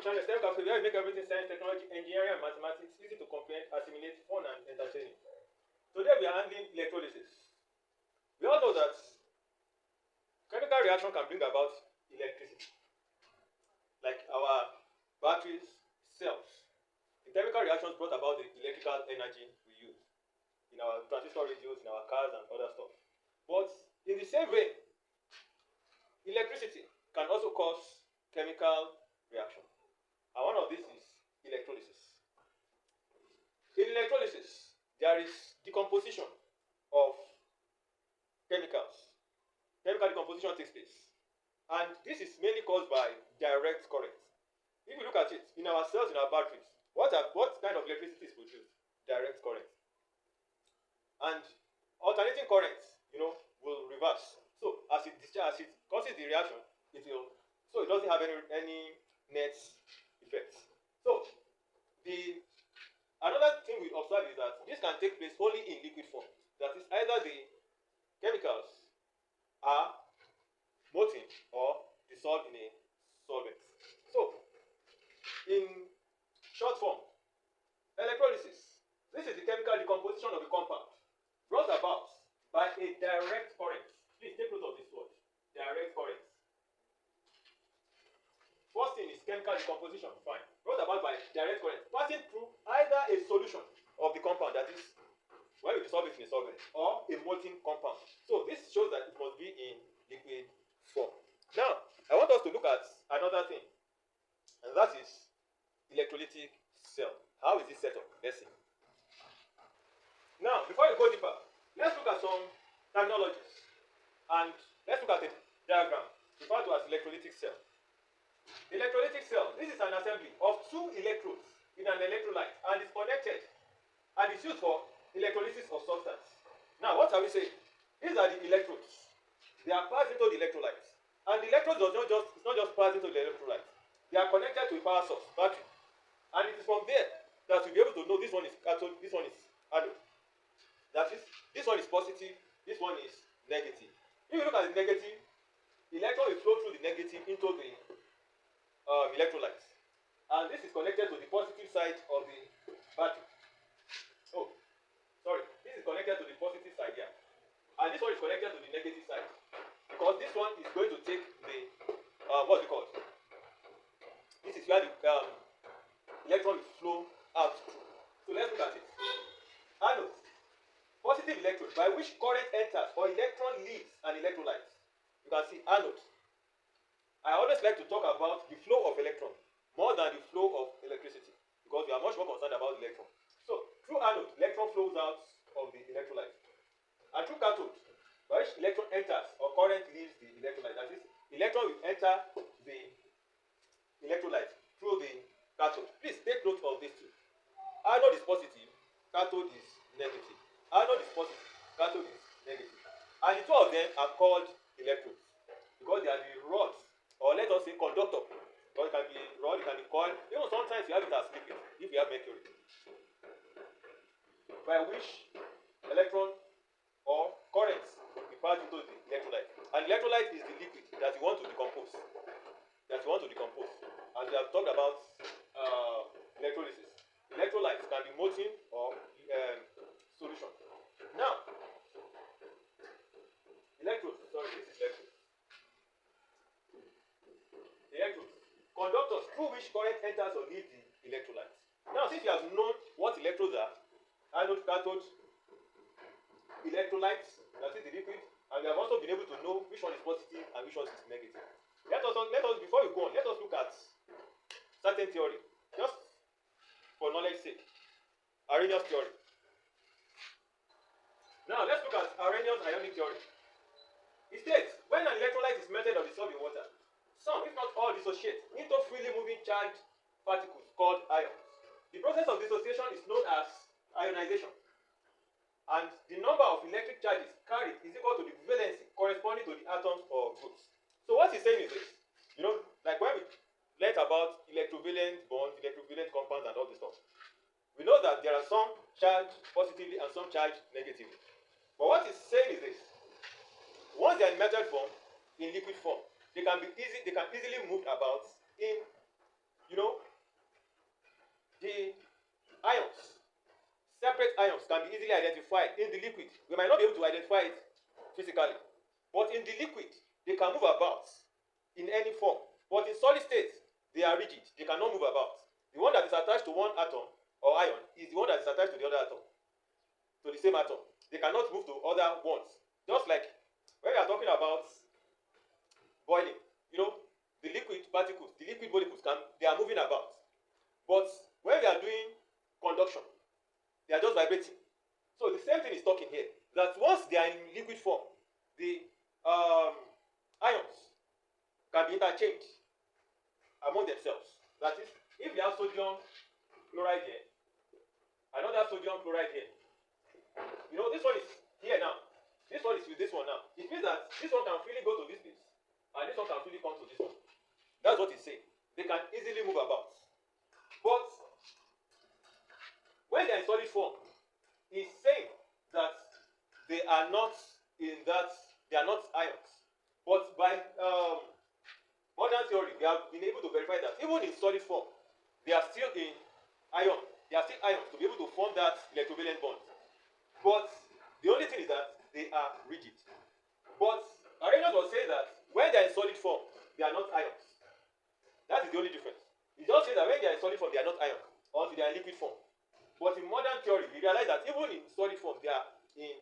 channel STEM Cafe, where we make everything science, technology, engineering, and mathematics easy to comprehend, assimilate, fun, and entertaining. Today we are handling electrolysis. We all know that chemical reaction can bring about electricity, like our batteries, cells. The chemical reactions brought about the electrical energy we use in our transistor radios, in our cars, and other stuff. But in the same way, electricity can also cause chemical reaction. And one of these is electrolysis. In electrolysis, there is decomposition of chemicals. Chemical decomposition takes place. And this is mainly caused by direct current. If you look at it, in our cells, in our batteries, what kind of electricity is produced? Direct current. And alternating current, will reverse. So as it causes the reaction, it doesn't have any net effects. So another thing we observe is that this can take place only in liquid form. That is, either the chemicals are molten or dissolved in a solvent. So in short form, electrolysis. This is the chemical decomposition of a compound brought about by a direct current. Please take note of this word, direct current. First thing is chemical decomposition, fine. Brought about by direct current, passing through either a solution of the compound, that is, when we dissolve it in a solvent, or a molten compound. So this shows that it must be in liquid form. Now, I want us to look at another thing, and that is electrolytic cell. How is it set up? Let's see. Now, before we go deeper, let's look at some terminologies, and let's look at a diagram referred to as electrolytic cell. Electrolytic cell, this is an assembly of two electrodes in an electrolyte and is connected and is used for electrolysis of substance. Now, what are we saying? These are the electrodes. They are passed into the electrolyte. And the electrodes it's not just passed into the electrolyte. They are connected to a power source, battery. And it is from there that we'll be able to know this one is cathode, this one is anode. That is, this one is positive, this one is negative. If you look at the negative, the electron will flow through the negative into the electrolyte. And this is connected to the positive side of the battery. Oh, sorry. This is connected to the positive side here. And this one is connected to the negative side. Because this one is going to take the, what's it called? This is where the electron will flow out through. So let's look at it. Anode. Positive electrode by which current enters or electron leaves an electrolyte. You can see anode. I always like to talk about the flow of electron more than the flow of electricity, because we are much more concerned about the electron. So through anode, electron flows out of the electrolyte. And through cathode, by which electron enters or current leaves the electrolyte. That is, electron will enter the electrolyte through the cathode. Please take note of this too. Anode is positive, cathode is negative. Anode is positive, cathode is negative. And the two of them are called electrodes because they are the rods, or let us say conductor. Or it can be rod, it can be coil. Even sometimes you have it as liquid if you have mercury. By which electron or currents will be passed into the electrolyte. And electrolyte is the liquid that you want to decompose. As we have talked about electrolysis. Electrolytes can be molten or solution. Now, electrodes, this is electrodes. Electrodes. Conductors through which current enters or leaves the electrolyte. Now, since you have known what electrodes are, anode, cathode, electrolytes, that is the liquid, and we have also been able to know which one is positive and which one is negative. Let us before we go on, let us look at certain theory, just for knowledge sake. Arrhenius theory. Now, let's look at Arrhenius ionic theory. It states, when an electrolyte is melted or dissolved in water, some, if not all, dissociate into freely moving charged particles called ions. The process of dissociation is known as ionization. And the number of electric charges carried is equal to the valency corresponding to the atoms or groups. So what he's saying is this, like when we learned about electrovalent bonds, electrovalent compounds and all this stuff, we know that there are some charged positively and some charged negatively. But what he's saying is this, once they are in metal form, in liquid form, they can easily moved about in you know, the ions, separate ions can be easily identified in the liquid. We might not be able to identify it physically, but in the liquid, they can move about in any form. But in solid state, they are rigid. They cannot move about. The one that is attached to one atom or ion is the one that is attached to the other atom, to the same atom. They cannot move to other ones. Just like when we are talking about boiling, you know, the liquid particles, the liquid molecules, they are moving about. But when we are doing conduction, they are just vibrating. So the same thing is talking here, that once they are in liquid form, the ions can be interchanged among themselves. That is, if we have sodium chloride here, another sodium chloride here, you know, this one is here now, this one is with this one now. It means that this one can freely go to this place, and this one can freely come to this one. That's what it's saying. They can easily move about. But when they are in solid form, it's saying that they are not in that, they are not ions. But by modern theory, we have been able to verify that even in solid form, they are still in ion. They are still ions to be able to form that electrovalent bond. But the only thing is that they are rigid. But Arrhenius was saying that when they are in solid form, they are not ions. That is the only difference. He just says that when they are in solid form, they are not ions, until they are in liquid form. But in modern theory, we realize that even in solid form, they are in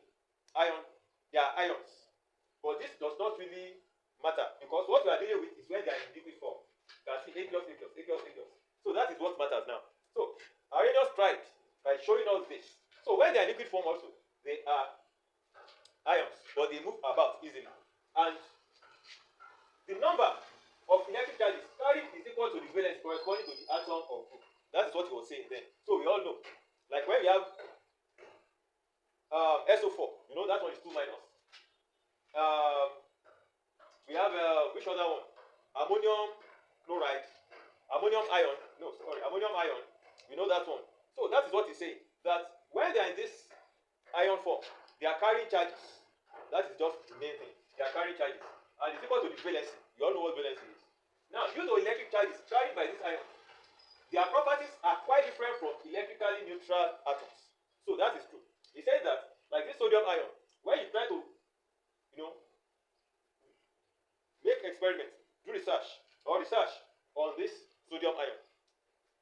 ion, they are ions. But this does not really matter, because what we are dealing with is when they are in liquid form. You can see aqueous, aqueous, aqueous, aqueous. So that is what matters now. So Arrhenius tried by showing us this. So when they are in liquid form also, they are ions, but they move about easily. And the number of electric charges carried is equal to the valence corresponding to the atom of group. That is what he was saying then. So we all know. Like when we have SO4, you know that one is 2 minus. We have which other one? Ammonium chloride, ammonium ion. No, sorry, ammonium ion. We know that one. So that is what he's saying. That when they are in this ion form, they are carrying charges. That is just the main thing. They are carrying charges. And it's equal to the valency. You all know what valency is. Now, due to electric charges carried by this ion, their properties are quite different from electrically neutral atoms. So that is true. He says that, like this sodium ion, when you try to, you know, make experiments, do research on this sodium ion,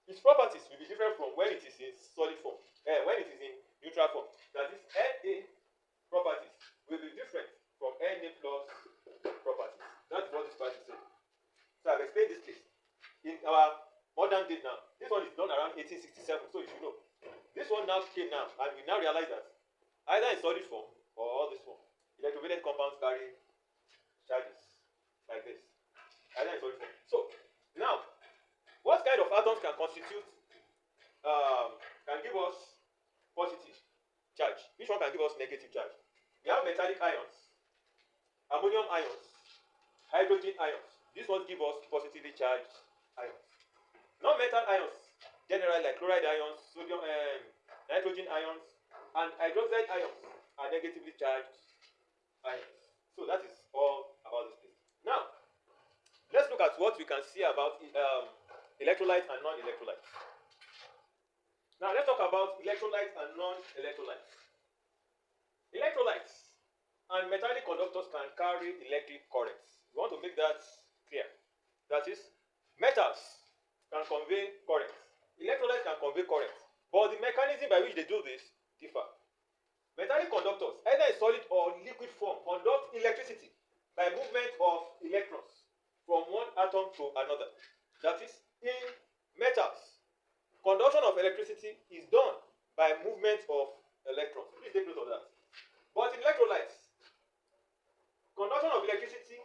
its properties will be different from when it is in solid form, when it is in neutral form. That is, Na properties will be different from Na plus properties. That's what this part is saying. So I've explained this case. In our modern day now, this one is done around 1867, so you should know. This one now came now, and we now realize that either in solid form or all this form, electrovalent compounds carry charges like this. Either in solid form. So now, what kind of atoms can constitute, can give us positive charge? Which one can give us negative charge? We have metallic ions, ammonium ions, hydrogen ions. These ones give us positively charged ions. Non-metal ions, generally like chloride ions, sodium, nitrogen ions, and hydroxide ions are negatively charged ions. So that is all about this thing. Now, let's look at what we can see about electrolytes and non-electrolytes. Now, let's talk about electrolytes and non-electrolytes. Electrolytes and metallic conductors can carry electric currents. We want to make that clear. That is, metals can convey currents. Electrolytes can convey currents. But the mechanism by which they do this differ. Metallic conductors, either in solid or liquid form, conduct electricity by movement of electrons from one atom to another. That is, in metals, conduction of electricity is done by movement of electrons. Please take note of that. But in electrolytes, conduction of electricity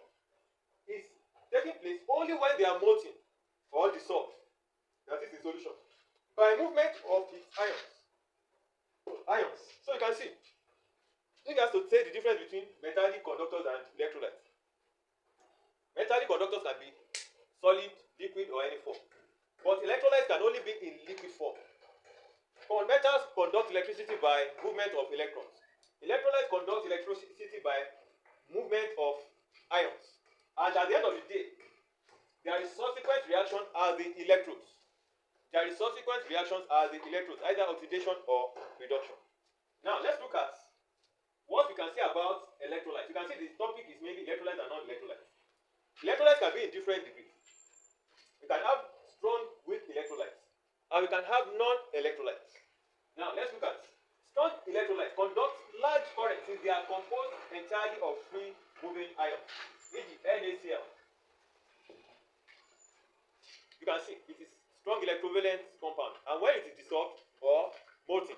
is taking place only when they are molten or dissolved, that is in solution, by movement of its ions. So you can see, you have to say the difference between metallic conductors and electrolytes. Metallic conductors can be solid, liquid, or any form. But electrolytes can only be in liquid form. Metals conduct electricity by movement of electrons. Electrolytes conduct electricity by movement of ions. And at the end of the day, there is subsequent reaction as the electrodes. There is subsequent reactions as the electrodes, either oxidation or reduction. Now let's look at what we can say about electrolytes. You can see the topic is mainly electrolytes and non-electrolytes. Electrolytes can be in different degrees. We can have strong, weak electrolytes, and we can have non-electrolytes. Now let's look at strong electrolytes. Conduct large currents since they are composed entirely of free moving ions, e.g. NaCl. You can see it is strong electrovalent compound, and when it is dissolved or molten,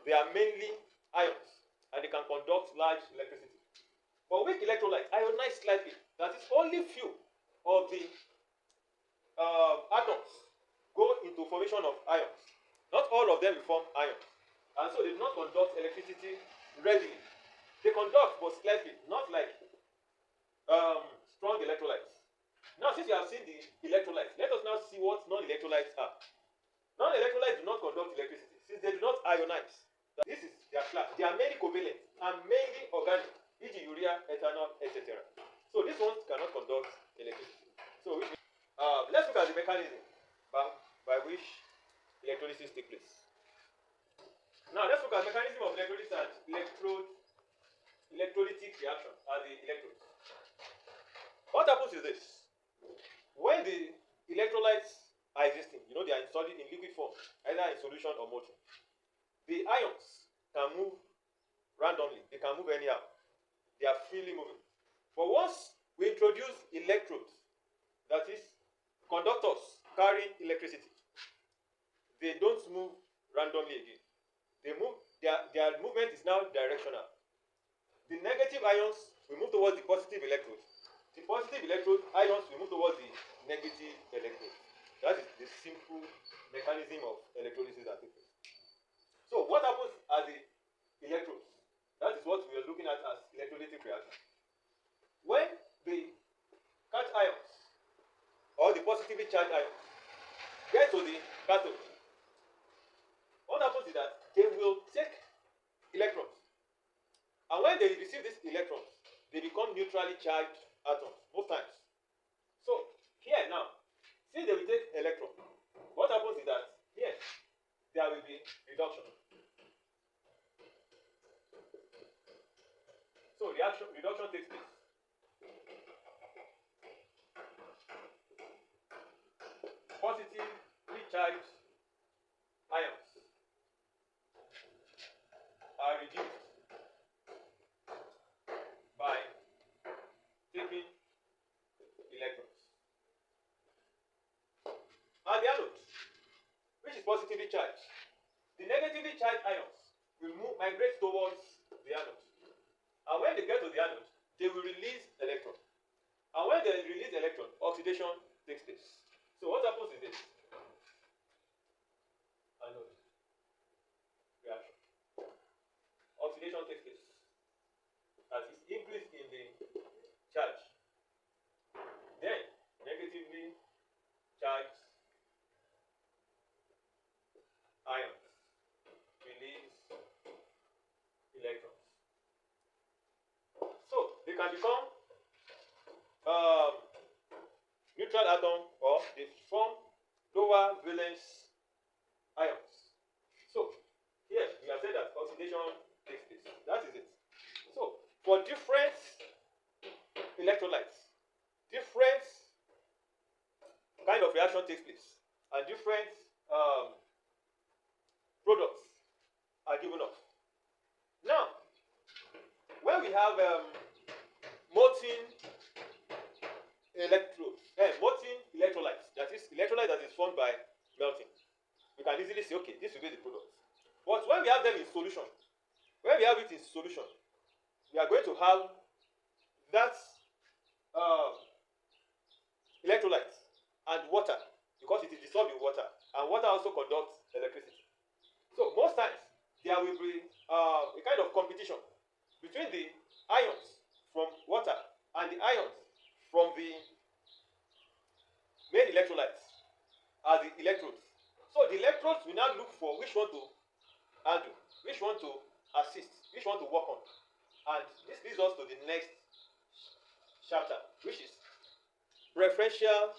they are mainly ions and they can conduct large electricity. But weak electrolytes ionize slightly, that is only few of the atoms go into formation of ions. Not all of them will form ions, and so they do not conduct electricity readily. They conduct but slightly, not like strong electrolytes. Now, since you have seen the electrolytes, let us now see what non-electrolytes are. Non-electrolytes do not conduct electricity since they do not ionize. This is their class. They are mainly covalent and mainly organic, e.g. urea, ethanol, etc. So these ones cannot conduct electricity. So let's look at the mechanism by which electrolysis takes place. Now let's look at the mechanism of electrolysis and electrolytic reaction at the electrodes. What happens is this. When the electrolytes are existing, they are solid in liquid form, either in solution or molten. The ions can move randomly. They can move anyhow. They are freely moving. But once we introduce electrodes, that is, conductors carrying electricity, they don't move randomly again. They move. Their movement is now directional. The negative ions will move towards the positive electrode. The positive electrode ions will move towards the negative electrode. That is the simple mechanism of electrolysis that takes place. So what happens at the electrodes? That is what we are looking at as electrolytic reaction. When the catch ions or the positively charged ions get to the cathode, what happens is that they will take electrons, and when they receive these electrons, they become neutrally charged atoms most times. So here now, since they will take electron, what happens is that here there will be reduction. So reduction takes place. Positively charged ions are reduced by taking electrons. And the anode, which is positively charged, the negatively charged ions will migrate towards the anode. And when they get to the anode, they will release electron. And when they release electron, oxidation takes place. So what happens is this. Anode reaction. Oxidation takes place. That is increase in the charge. Then negatively charged ions release electrons. So they can become neutral atom, or they form lower valence ions. So here we have said that oxidation takes place. That is it. So for different electrolytes, different kind of reaction takes place, and different products are given off. Now, when we have molten electrolytes, that is electrolyte that is formed by melting, we can easily say, okay, this will be the product. But when we have them in solution, when we have it in solution, we are going to have that electrolyte and water, because it is dissolved in water, and water also conducts electricity. So most times there will be a kind of competition between the ions from water and the ions from the main electrolytes as the electrodes. So the electrodes will now look for which one to handle, which one to assist, which one to work on. And this leads us to the next chapter, which is preferential,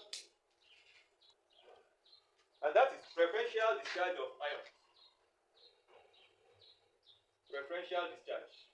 and that is preferential discharge of ion. Preferential discharge.